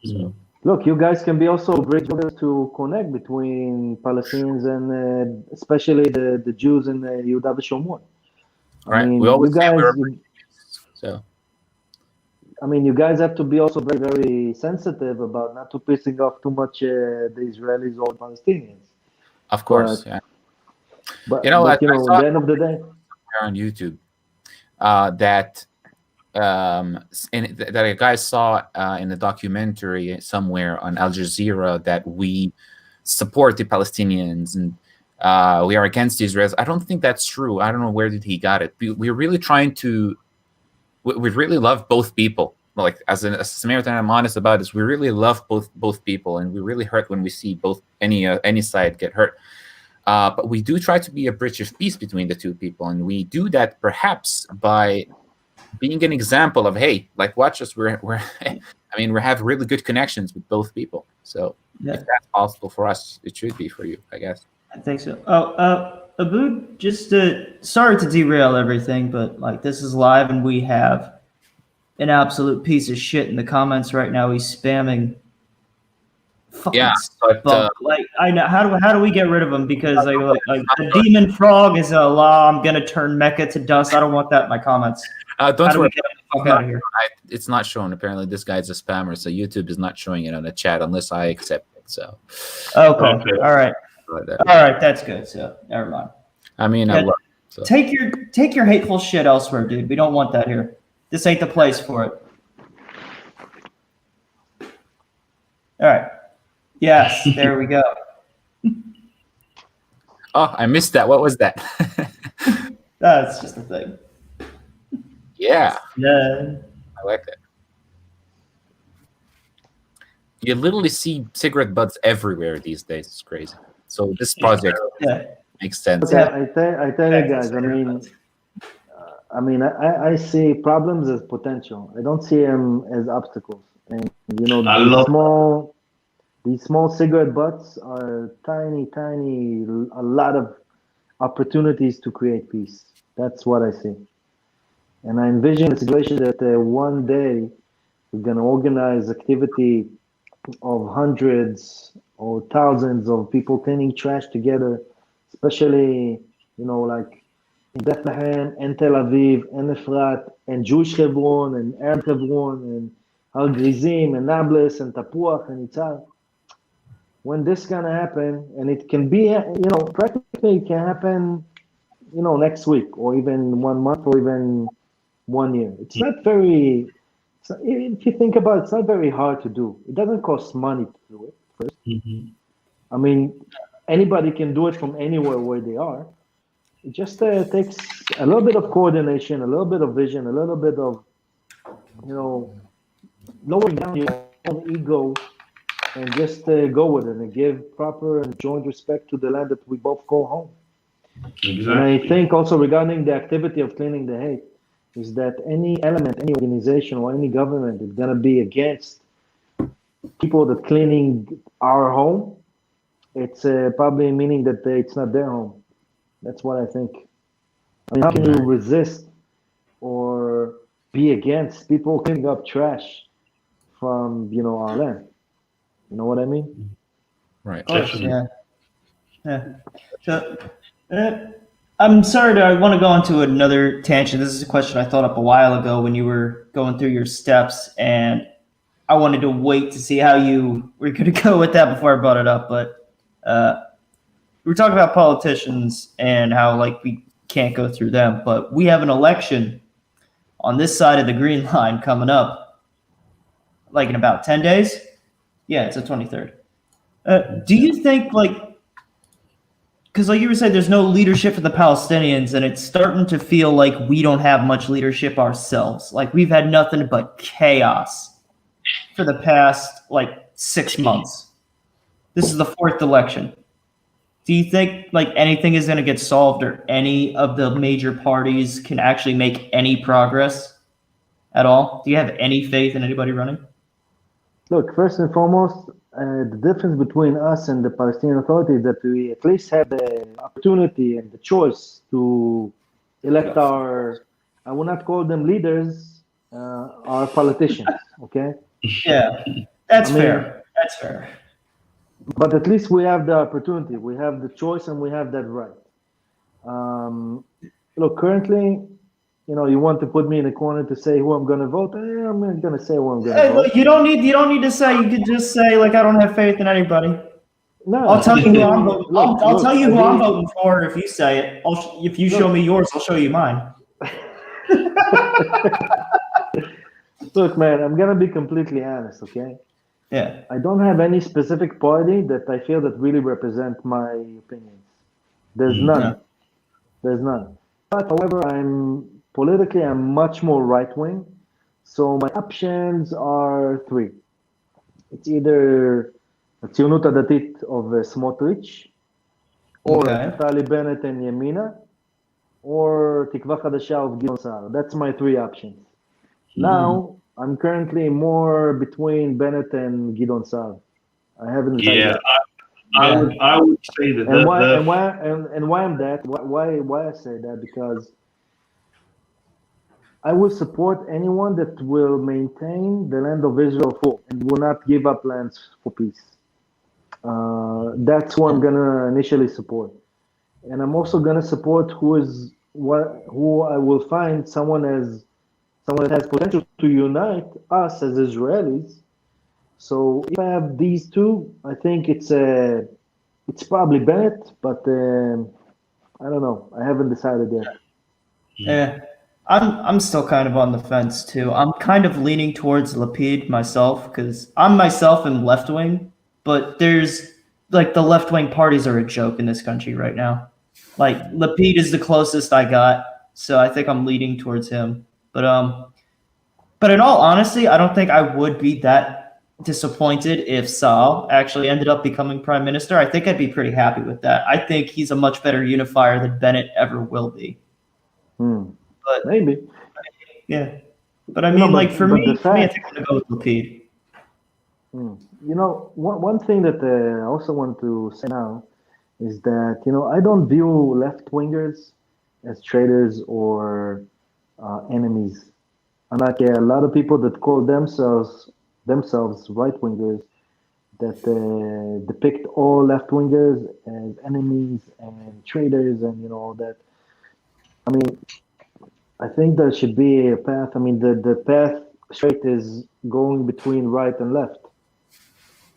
So. Look, you guys can be also bridge builders to connect between Palestinians and especially the Jews in Yehuda v'Shomron. Right. I mean, We always you say guys, we're so. I mean, you guys have to be also very, very sensitive about not to pissing off too much the Israelis or Palestinians. Of course, But- yeah. But, I at the end of the day, on YouTube that that a guy saw in a documentary somewhere on Al Jazeera that we support the Palestinians and we are against the Israelis. I don't think that's true. I don't know where did he got it. We're really trying to. We really love both people. Like as a Samaritan, I'm honest about this. We really love both people, and we really hurt when we see both any side get hurt. But we do try to be a bridge of peace between the two people, and we do that perhaps by being an example of, hey, like watch us. We have really good connections with both people. So Yeah. if that's possible for us, it should be for you, I guess. I think so. Abood, just sorry to derail everything, but like this is live and we have an absolute piece of shit in the comments right now. He's spamming. Fucking Yeah, but like I know how do we get rid of him? Because like the demon frog is a law. I'm gonna turn Mecca to dust. I don't want that in my comments. don't How do we worry. get him the fuck out of here? It's not shown. Apparently, this guy's a spammer, so YouTube is not showing it on the chat unless I accept it. So, Okay. All right. That's good. So never mind. I mean, I love it, so. Take your hateful shit elsewhere, dude. We don't want that here. This ain't the place for it. All right. Yes, there we go. Oh, I missed that. What was that? That's just a thing. Yeah, Yeah. I like that. You literally see cigarette butts everywhere these days. It's crazy. So this project Yeah. makes sense. okay, I tell you guys, I see problems as potential. I don't see them as obstacles. And these small cigarette butts are tiny, a lot of opportunities to create peace. That's what I see. And I envision a situation that one day we're going to organize activity of hundreds or thousands of people cleaning trash together, especially, like in Bethlehem and Tel Aviv and Efrat and Jewish Hebron and Arab Hebron and Har Gerizim and Nablus and Tapuach and Itzal. When this can happen, and it can be, practically it can happen, next week or even 1 month or even 1 year. It's not very, if you think about it, it's not very hard to do. It doesn't cost money to do it first. Mhm. I mean, anybody can do it from anywhere where they are. It just takes a little bit of coordination, a little bit of vision, a little bit of, lowering down your own ego and just go with it and give proper and joint respect to the land that we both call home. Exactly. And I think also regarding the activity of cleaning the hate is that any element, any organization or any government is going to be against people that cleaning our home, it's probably meaning that it's not their home. That's what I think. I mean, how can you resist or be against people cleaning up trash from, our land? You know what I mean? Right. Oh, yeah. So, I'm sorry. I want to go into another tangent. This is a question I thought up a while ago when you were going through your steps, and I wanted to wait to see how you were going to go with that before I brought it up. But we were talking about politicians and how like we can't go through them, but we have an election on this side of the green line coming up, like in about 10 days. Yeah, it's the 23rd. Do you think like, because like you were saying, there's no leadership for the Palestinians, and it's starting to feel like we don't have much leadership ourselves. Like we've had nothing but chaos for the past like 6 months. This is the 4th election. Do you think like anything is going to get solved, or any of the major parties can actually make any progress at all? Do you have any faith in anybody running? Look, first and foremost, the difference between us and the Palestinian Authority is that we at least have the opportunity and the choice to elect our, I will not call them leaders, our politicians, okay? Yeah, that's fair. That's fair. But at least we have the opportunity, we have the choice, and we have that right. Look, currently, you know, you want to put me in a corner to say who I'm going to vote. I'm going to say who I'm going to vote. Look, you don't need to say. You could just say like I don't have faith in anybody. No, I'll tell you who I'm voting. I'll tell you who I'm again, voting for if you say it. If you show me yours, I'll show you mine. Look, man, I'm going to be completely honest, okay? Yeah. I don't have any specific party that I feel that really represent my opinions. There's none. Yeah. There's none. But however, I'm much more right-wing. So my options are 3. It's either הציונות הדתית of Smotrich, or Naftali Bennett and Yamina, or תקווה חדשה of Gideon Sa'ar. That's my 3 options. Now, I'm currently more between Bennett and Gideon Sa'ar. I haven't decided. I would say that. And why I'm that? Why I say that? Because I will support anyone that will maintain the land of Israel full and will not give up lands for peace. That's who I'm gonna initially support, and I'm also gonna support who I will find someone that has potential to unite us as Israelis. So if I have these 2, I think it's probably Bennett, but I don't know. I haven't decided yet. Yeah. I'm still kind of on the fence too. I'm kind of leaning towards Lapid myself because I'm myself in left wing, but there's like the left wing parties are a joke in this country right now. Like Lapid is the closest I got, so I think I'm leaning towards him. But in all honesty, I don't think I would be that disappointed if Saul actually ended up becoming prime minister. I think I'd be pretty happy with that. I think he's a much better unifier than Bennett ever will be. But maybe, yeah. But I mean, for me, I think I'm gonna go with Lapid. You know, one thing that I also want to say now is that, you know, I don't view left-wingers as traitors or enemies. Unlike a lot of people that call themselves right-wingers, that depict all left-wingers as enemies and traitors and, you know, all that. I mean, I think there should be a path. I mean, the path straight is going between right and left.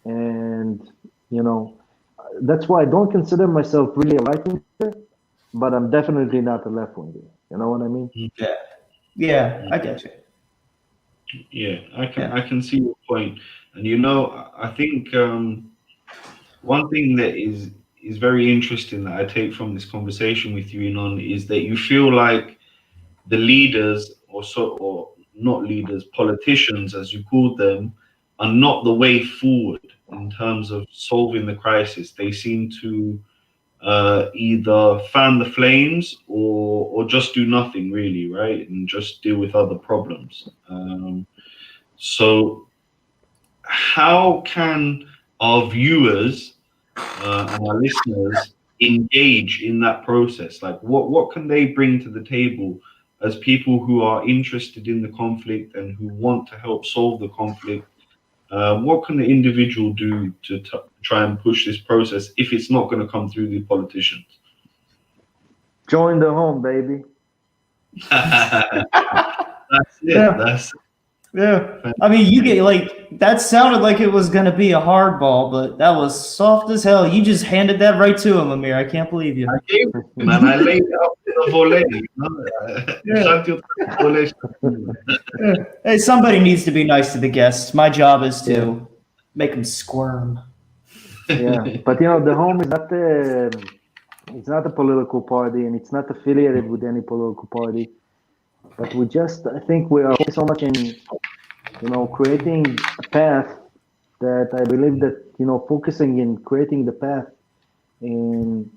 And, you know, that's why I don't consider myself really a right-winger, but I'm definitely not a left-winger. You know what I mean? Yeah, I get you. Yeah, I can see your point. And, you know, I think one thing that is very interesting that I take from this conversation with you, Inon, is that you feel like the leaders, or not leaders, politicians, as you called them, are not the way forward in terms of solving the crisis. They seem to either fan the flames or just do nothing really, right? And just deal with other problems. So how can our viewers and our listeners engage in that process? Like what can they bring to the table as people who are interested in the conflict and who want to help solve the conflict? What can the individual do to try and push this process if it's not going to come through the politicians? Join the home, baby. That's it. Yeah. I mean, you get like that sounded like it was gonna be a hard ball, but that was soft as hell. You just handed that right to him, Amir. I can't believe you. I gave it, man. I laid it up with a volley. You know? Yeah. Hey, somebody needs to be nice to the guests. My job is to make them squirm. Yeah, but the home is not it's not a political party, and it's not affiliated with any political party. But I think we are so much in, creating a path that I believe that, focusing in creating the path in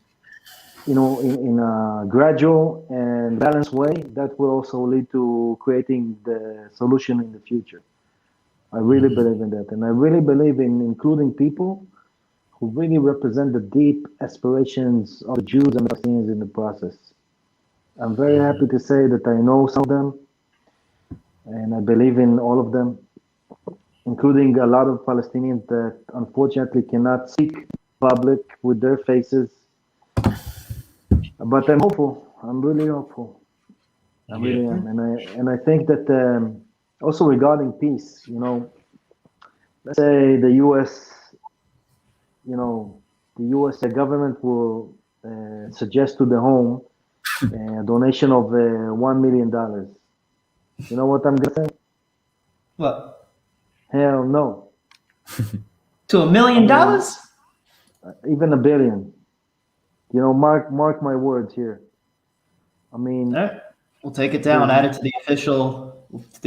a gradual and balanced way, that will also lead to creating the solution in the future. I really believe in that. And I really believe in including people who really represent the deep aspirations of the Jews and Palestinians in the process. I'm very happy to say that I know some of them, and I believe in all of them, including a lot of Palestinians that unfortunately cannot speak public with their faces. But I'm hopeful. I'm really hopeful. I really am, and I think that also regarding peace, let's say the U.S. The U.S. government will suggest to the home a donation of $1 million. You know what I'm gonna say? What? Hell no. To $1 million? Even $1 billion. Mark my words here. I mean, All right. We'll take it down. Add it to the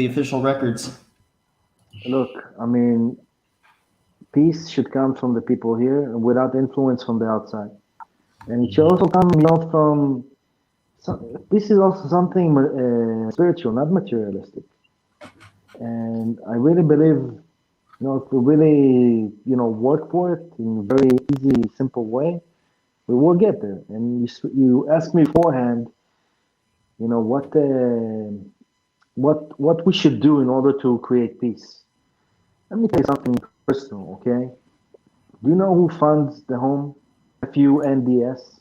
official records. Look, I mean, peace should come from the people here without influence from the outside, and it should also come, from. This is also something spiritual, not materialistic. And I really believe, if we really, work for it in a very easy, simple way, we will get there. And you asked me beforehand, what we should do in order to create peace. Let me tell you something personal, okay? Do you know who funds the home? FUNDS.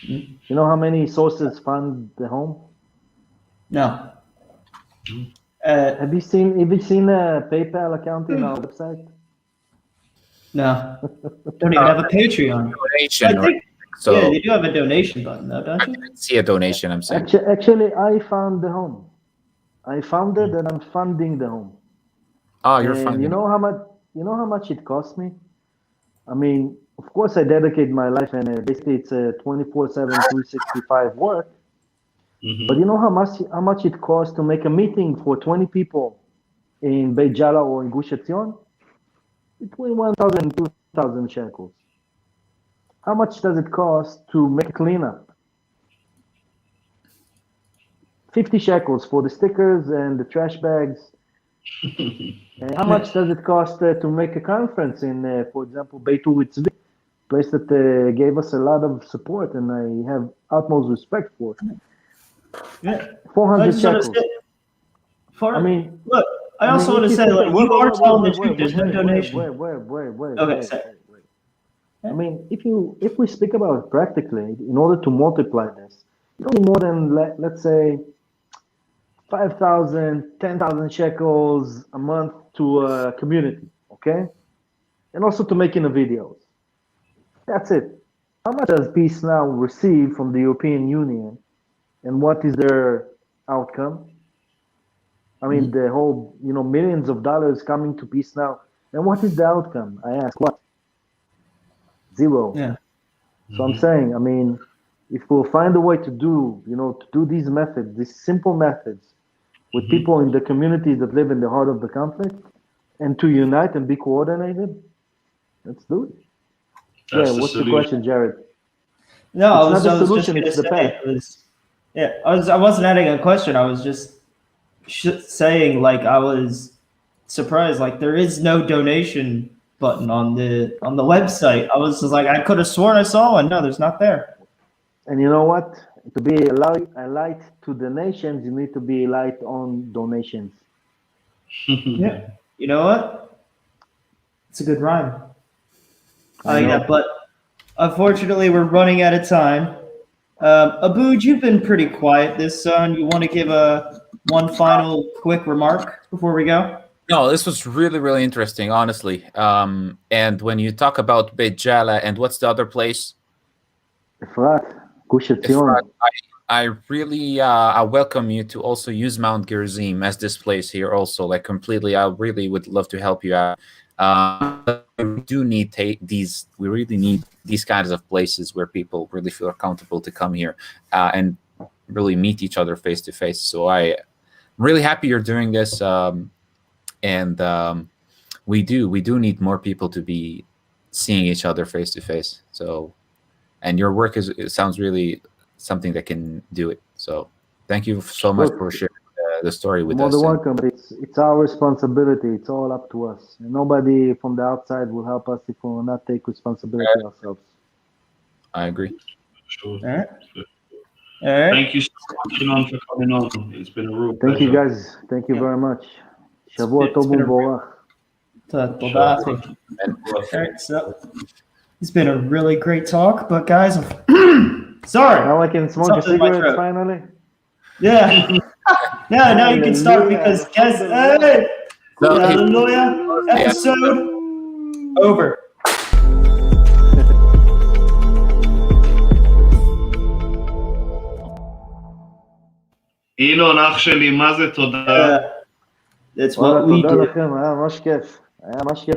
You know how many sources fund the home? No. Have you seen a PayPal account in our website? No. Don't even have a Patreon. Donation. Yeah, you do have a donation button, though, don't you? I see a donation. I'm saying. Actually, I found the home. I found it, and I'm funding the home. Oh, you're funding. You know how much it cost me? I mean, of course, I dedicate my life, and basically it's a 24/7, 365 work. But you know how much it costs to make a meeting for 20 people in Beit Jala or in Gush Etzion? Between 1,000 and 2,000 shekels. How much does it cost to make a cleanup? 50 shekels for the stickers and the trash bags. And how much does it cost to make a conference in, for example, Beit Tzvi, place that gave us a lot of support, and I have utmost respect for. Yeah. 400 shekels. I mean, look, I also want to say, like, you are telling the truth. There's no donation. Wait. Okay, sorry. I mean, if we speak about it practically, in order to multiply this, you don't need more than, let's say, 5,000, 10,000 shekels a month to a community, okay? And also to making the videos. That's it. How much does Peace Now receive from the European Union, and what is their outcome? I mean, the whole, millions of dollars coming to Peace Now, and what is the outcome? I ask, what? Zero. Yeah. So I'm saying, I mean, if we'll find a way to do these methods, these simple methods, with people in the communities that live in the heart of the conflict, and to unite and be coordinated, let's do it. What's the question, Jared? No, I was not the just solution, going to it's the path. I wasn't adding a question. I was just saying, like, I was surprised, like, there is no donation button on the website. I was just like, I could have sworn I saw one. No, there's not there. And you know what? To be a light to the nations, you need to be a light on donations. Yeah. You know what? It's a good rhyme. I like that. But unfortunately, we're running out of time. Abood, you've been pretty quiet this son. You want to give a one final quick remark before we go? No, this was really, really interesting, honestly. And when you talk about Beit Jala and what's the other place? Efrat, Gush Efrat, Etzion. I really I welcome you to also use Mount Gerizim as this place here also, like completely. I really would love to help you out. We do need these. We really need these kinds of places where people really feel comfortable to come here and really meet each other face to face. So I'm really happy you're doing this, and we do need more people to be seeing each other face to face. So, and your work it sounds really something that can do it. So, thank you so much for sharing the story with More us. than welcome. It's our responsibility. It's all up to us. And nobody from the outside will help us if we will not take responsibility ourselves. I agree. Sure. All right. All right. Thank you so much, Inon, for coming on. It's been a real pleasure. Thank you, guys. Thank you very much. Shavua Tov U'Mvorach. תודה, אחי. All right, so it's been a really great talk, but guys, sorry. Now I can smoke a Something in my cigarette throat. finally. Yeah. Yeah, now you can start because guys, hey, hallelujah, episode over. אילון, אח שלי, מה זה תודה? That's what we תודה do. לכם, היה ממש כיף. היה ממש כיף.